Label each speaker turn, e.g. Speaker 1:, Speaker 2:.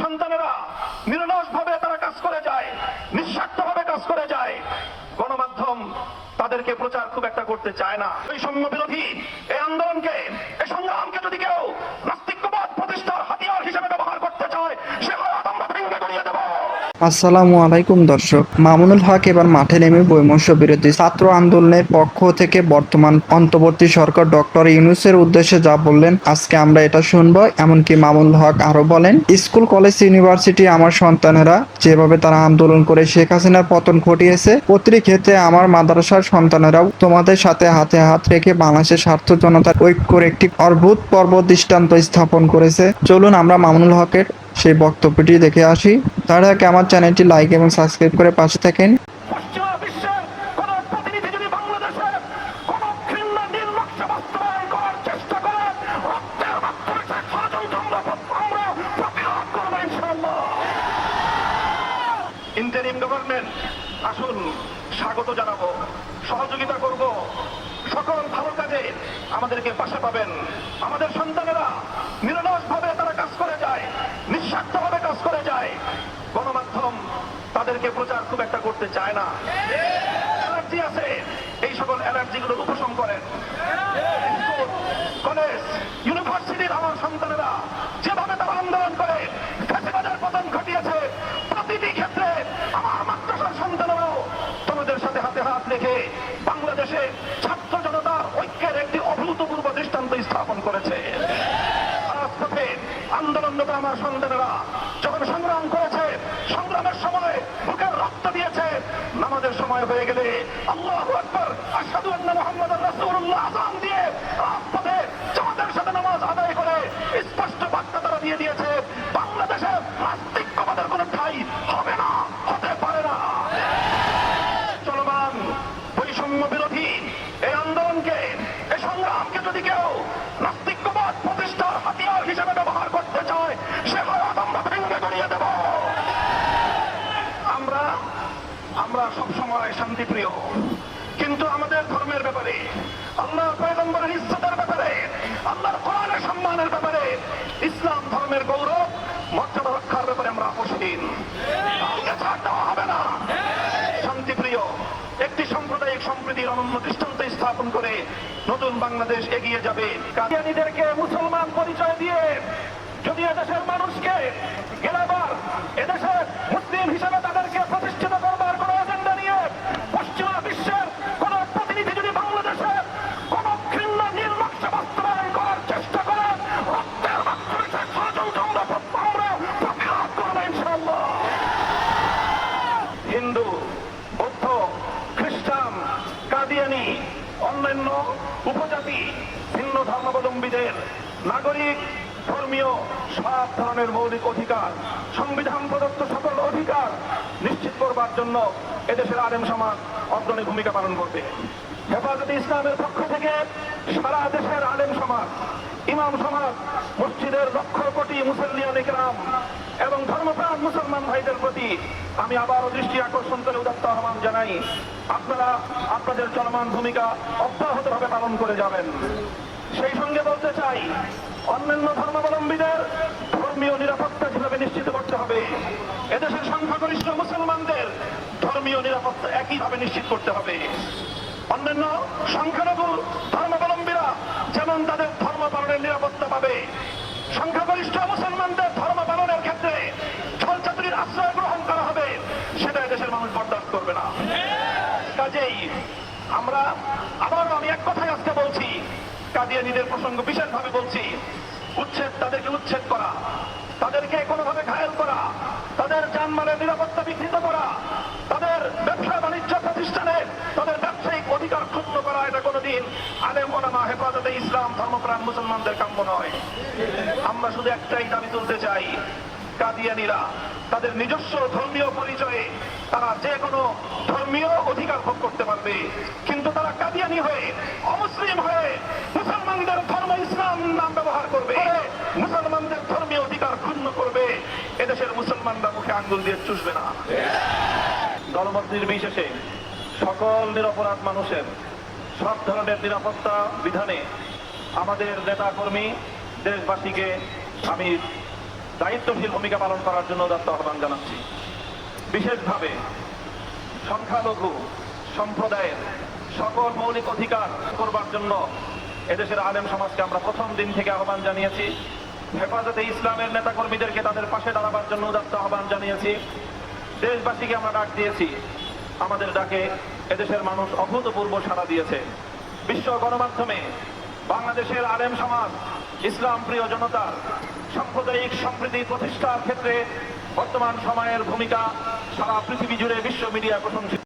Speaker 1: সন্তানেরা নিরলসভাবে তারা কাজ করে যায়, নিঃস্বার্থভাবে কাজ করে যায়। গণমাধ্যম তাদেরকে প্রচার খুব একটা করতে চায় না। বৈষম্য বিরোধী এই আন্দোলনকে, এই সংগ্রামকে যদি কেউ নাস্তিক্যবাদ প্রতিষ্ঠার হাতিয়ার হিসেবে ব্যবহার করতে চায়, সে হাত আমরা ভেঙে গড়িয়ে দেব।
Speaker 2: আসসালামু আলাইকুম দর্শক, মামুনুল হক এবার মাঠে নেমে বৈষম্য বিরোধী ছাত্র আন্দোলনের পক্ষ থেকে বর্তমান অন্তর্বর্তী সরকার ডক্টর ইউনূসের উদ্দেশ্যে যা বললেন আজকে আমরা এটা শুনবো। এমনকি মামুনুল হক আরো বলেন, স্কুল কলেজ ইউনিভার্সিটি আমার সন্তানেরা যেভাবে তারা আন্দোলন করে শেখ হাসিনার পতন ঘটিয়েছে, প্রতিটি ক্ষেত্রে আমার মাদ্রাসার সন্তানেরাও তোমাদের সাথে হাতে হাত রেখে বাংলাদেশের স্বার্থ জনতার ঐক্যর একটি অভূতপূর্ব দৃষ্টান্ত স্থাপন করেছে। চলুন আমরা মামুনুল হকের সেই বক্তব্যটি দেখে আসি। তার আগে আমার চ্যানেলটি লাইক এবং সাবস্ক্রাইব করে পাশে থাকেন।
Speaker 1: পশ্চিমা বিশ্বের কোন প্রতিনিধি যদি বাংলাদেশের কোন ঘৃণ্য নীল নকশা বাস্তবায়ন করার চেষ্টা করে, রক্তের মাধ্যমে সে ষড়যন্ত্র আমরা প্রতিরোধ করবো ইনশাআল্লাহ। ইন্টারিম গভর্নমেন্ট আসুন, স্বাগত জানাবো, সহযোগিতা করব, সকল ভালো কাজে আমাদেরকে পাশে পাবেন। আমাদের সন্তানেরা নিরলসভাবে তারা কাজ করে যায়, নিঃস্বার্থভাবে কাজ করে যায়। গণমাধ্যম তাদেরকে প্রচার খুব একটা করতে চায় না। অ্যালার্জি আছে, এই সকল অ্যালার্জিগুলো উপশম করেন। স্কুল কলেজ ইউনিভার্সিটির আমার সন্তানেরা যেভাবে তারা আন্দোলন করে ফ্যাসিবাদের পতন ঘটিয়েছে, প্রতিটি ক্ষেত্রে আমার মাদ্রাসার সন্তানেরাও তোমাদের সাথে হাতে হাত রেখে বাংলাদেশে ছাত্র জনতার ঐক্যের একটি অভূতপূর্ব দৃষ্টান্ত স্থাপন করেছে। রাজপথে আন্দোলনরত আমার সন্তানেরা যখন সংগ্রাম করেছে, সংগ্রামের সময় বুকের রক্ত দিয়েছে, নামাজের সময় হয়ে গেলে আল্লাহু আকবার, আশহাদু আন্না মুহাম্মাদার রাসূলুল্লাহ আযান দিয়ে রাজপথে জামাতের সাথে নামাজ আদায় করে স্পষ্ট বার্তা তারা দিয়ে দিয়েছে, বাংলাদেশে নাস্তিক্যবাদের কোনো ঠাঁই হবে না, হতে পারে না। চলমান বৈষম্য বিরোধী এই আন্দোলনকে, এই সংগ্রামকে যদি কেউ নাস্তিক্যবাদ প্রতিষ্ঠার হাতিয়ার হিসেবে ব্যবহার করতে চায়, সে হাত আমরা ভেঙে গড়িয়ে দেব। আমরা সবসময় শান্তিপ্রিয়, কিন্তু আমাদের ধর্মের ব্যাপারে, আল্লাহর পয়গম্বরের ইজ্জতের ব্যাপারে, আল্লাহর কোরআনের সম্মানের ব্যাপারে, ইসলাম ধর্মের গৌরব মর্যাদা রক্ষার ব্যাপারে আমরা আপোষহীন। ছাড় দেওয়া হবে না। শান্তিপ্রিয় একটি সাম্প্রদায়িক সম্প্রীতির অনন্য দৃষ্টান্ত স্থাপন করে নতুন বাংলাদেশ এগিয়ে যাবে। কাদিয়ানীদেরকে মুসলমান পরিচয় দিয়ে যদি এদেশের মানুষকে গেলাবার, এদেশের মুসলিম হিসেবে তাদেরকে প্রতিষ্ঠিত করবার কোন এজেন্ডা নিয়ে পশ্চিমা বিশ্বের কোন প্রতিনিধি যদি বাংলাদেশের কোন ঘৃণ্য নীল নকশা বাস্তবায়ন করার চেষ্টা করে, রক্তের মাধ্যমে সে ষড়যন্ত্র আমরা প্রতিরোধ করবো ইনশাআল্লাহ। হিন্দু, বৌদ্ধ, খ্রিস্টান, কাদিয়ানী, অন্যান্য উপজাতি, ভিন্ন ধর্মাবলম্বীদের নাগরিক, ধর্মীয় সব ধরনের মৌলিক অধিকার, সংবিধান প্রদত্ত সকল অধিকার নিশ্চিত করবার জন্য এদেশের আলেম সমাজ অগ্রণী ভূমিকা পালন করবে। হেফাজতে ইসলামের পক্ষ থেকে সারা দেশের আলেম সমাজ, ইমাম সমাজ, মসজিদের লক্ষ কোটি মুসল্লিয়ানে কেরাম এবং ধর্মপ্রাণ মুসলমান ভাইদের প্রতি আমি আবারও দৃষ্টি আকর্ষণ করে উদাত্ত আহ্বান জানাই, আপনারা আপনাদের চলমান ভূমিকা অব্যাহতভাবে পালন করে যাবেন। সেই সঙ্গে বলতে চাই, অন্যান্য ধর্মাবলম্বীদের ধর্মীয় নিরাপত্তা যেভাবে নিশ্চিত করতে হবে, এদেশের সংখ্যাগরিষ্ঠ মুসলমানদের ধর্মীয় নিরাপত্তা একইভাবে নিশ্চিত করতে হবে। অন্যান্য সংখ্যালঘু ধর্মাবলম্বীরা যেমন তাদের ধর্ম পালনের নিরাপত্তা পাবে, সংখ্যাগরিষ্ঠ মুসলমানদের ধর্ম পালনের ক্ষেত্রে ছলচাতুরির আশ্রয় গ্রহণ করা হবে, সেটা এদেশের মানুষ বরদাস্ত করবে না। কাজেই আমি এক কথাই আজকে বলছি, কাদিয়ানীদের প্রসঙ্গ বিশেষভাবে বলছি, তাদেরকে উচ্ছেদ করা, তাদেরকে কোনোভাবে ঘায়েল করা, তাদের জানমালের নিরাপত্তা বিঘ্নিত করা, তাদের ব্যবসা বাণিজ্য প্রতিষ্ঠানে তাদের ব্যবসায়িক অধিকার ক্ষুণ্ণ করা, এটা কোনোদিন আলেম ওলামা, হেফাজতে ইসলাম, ধর্মপ্রাণ মুসলমানদের কাম্য নয়। আমরা শুধু একটাই দাবি তুলতে চাই, কাদিয়ানীরা তাদের নিজস্ব ধর্মীয় পরিচয়ে তারা যে কোনো ধর্মীয় অধিকার ভোগ করতে পারবে, কিন্তু তারা কাদিয়ানী হয়ে, অমুসলিম হয়ে মুসলমানদের ধর্ম ইসলাম নাম ব্যবহার করবে, মুসলমানদের ধর্মীয় অধিকার ক্ষুণ্ণ করবে, এদেশের মুসলমানরা মুখে আঙ্গুল দিয়ে চুষবে না। দলমত নির্বিশেষে সকল নিরপরাধ মানুষের সব ধরনের নিরাপত্তা বিধানে আমাদের নেতা কর্মী দেশবাসীকে আমি দায়িত্বশীল ভূমিকা পালন করার জন্য উদাত্ত আহ্বান জানাচ্ছি। বিশেষভাবে সংখ্যালঘু সম্প্রদায়ের সকল মৌলিক অধিকার করবার জন্য এদেশের আলেম সমাজকে আমরা প্রথম দিন থেকে আহ্বান জানিয়েছি। হেফাজতে ইসলামের নেতাকর্মীদেরকে তাদের পাশে দাঁড়াবার জন্য উদাত্ত আহ্বান জানিয়েছি। দেশবাসীকে আমরা ডাক দিয়েছি। আমাদের ডাকে এদেশের মানুষ অভূতপূর্ব সাড়া দিয়েছে। বিশ্ব গণমাধ্যমে বাংলাদেশের আলেম সমাজ, ইসলাম প্রিয় জনতার সাম্প্রদায়িক সম্প্রীতি প্রতিষ্ঠার ক্ষেত্রে বর্তমান সময়ের ভূমিকা সারা পৃথিবী জুড়ে বিশ্ব মিডিয়া প্রশংসিত।